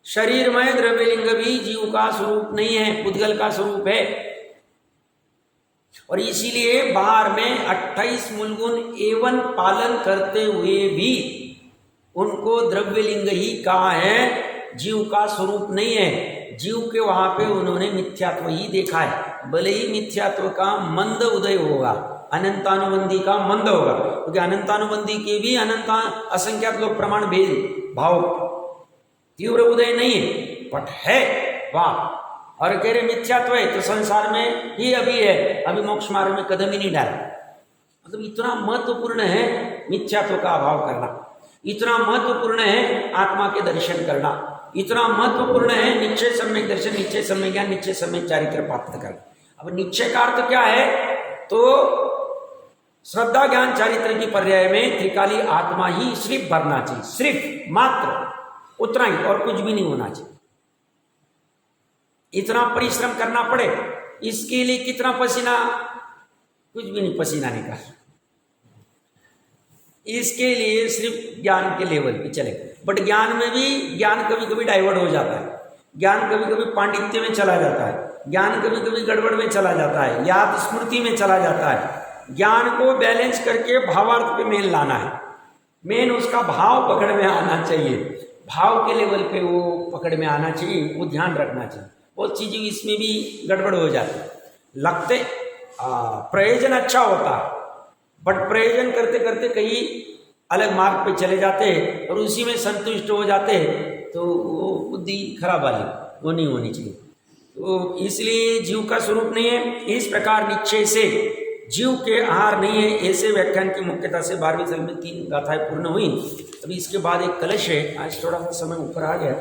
शरीर में द्रव्यलिंग भी जीव का स्वरूप नहीं है, पुद्गल का स्वरूप है, और इसीलिए बाहर में 28 मूलगुण एवं पालन करते हुए भी उनको द्रव्यलिंग ही कहा है, जीव का स्वरूप नहीं है। जीव के वहां पे उन्होंने मिथ्यात्व ही देखा है, भले ही मिथ्यात्व का मंद उदय होगा, अनंतानुबंधी का मंद होगा, क्योंकि अनंतानुबंधी के भी अनंत असंख्यात लोग प्रमाण भेद भाव तीव्र उदय नहीं है, बट है वाह। और कह रहे मिथ्यात्व है तो संसार में ही अभी है, अभी मोक्ष मार्ग में कदम ही नहीं डाला। मतलब इतना महत्वपूर्ण है मिथ्यात्व का अभाव करना, इतना महत्वपूर्ण है आत्मा के दर्शन करना, इतना महत्वपूर्ण है निश्चय सम्यक दर्शन, निश्चय सम्यक ज्ञान, निश्चय सम्यक चारित्र प्राप्त करना। अब निश्चय का अर्थ क्या है, तो श्रद्धा ज्ञान चारित्र की पर्याय में त्रिकाली आत्मा ही सिर्फ भरना चाहिए, सिर्फ मात्र उतना ही, और कुछ भी नहीं होना चाहिए। इतना परिश्रम करना पड़े इसके लिए, कितना पसीना, कुछ भी नहीं पसीना निकाल, इसके लिए सिर्फ ज्ञान के लेवल पे चले। बट ज्ञान में भी ज्ञान कभी कभी डाइवर्ट हो जाता है, ज्ञान कभी कभी पांडित्य में चला जाता है, ज्ञान कभी कभी गड़बड़ में चला जाता है, याद स्मृति में चला जाता है। ज्ञान को बैलेंस करके भावार्थ पे मेन लाना है, मेन उसका भाव पकड़ में आना चाहिए, भाव के लेवल पे वो पकड़ में आना चाहिए, वो ध्यान रखना चाहिए। बहुत चीजें इसमें भी गड़बड़ हो जाती है, लगते प्रयोजन अच्छा होता है, बट प्रयोजन करते करते कहीं अलग मार्ग पे चले जाते हैं और उसी में संतुष्ट हो जाते हैं, तो वो बुद्धि खराब वाली वो नहीं होनी चाहिए। तो इसलिए जीव का स्वरूप नहीं है। इस प्रकार निश्चय से जीव के आहार नहीं है, ऐसे व्याख्यान की मुख्यता से 12वीं सल में 3 गाथाएं पूर्ण हुई। अभी इसके बाद एक कलश है, आज थोड़ा सा समय ऊपर आ गया।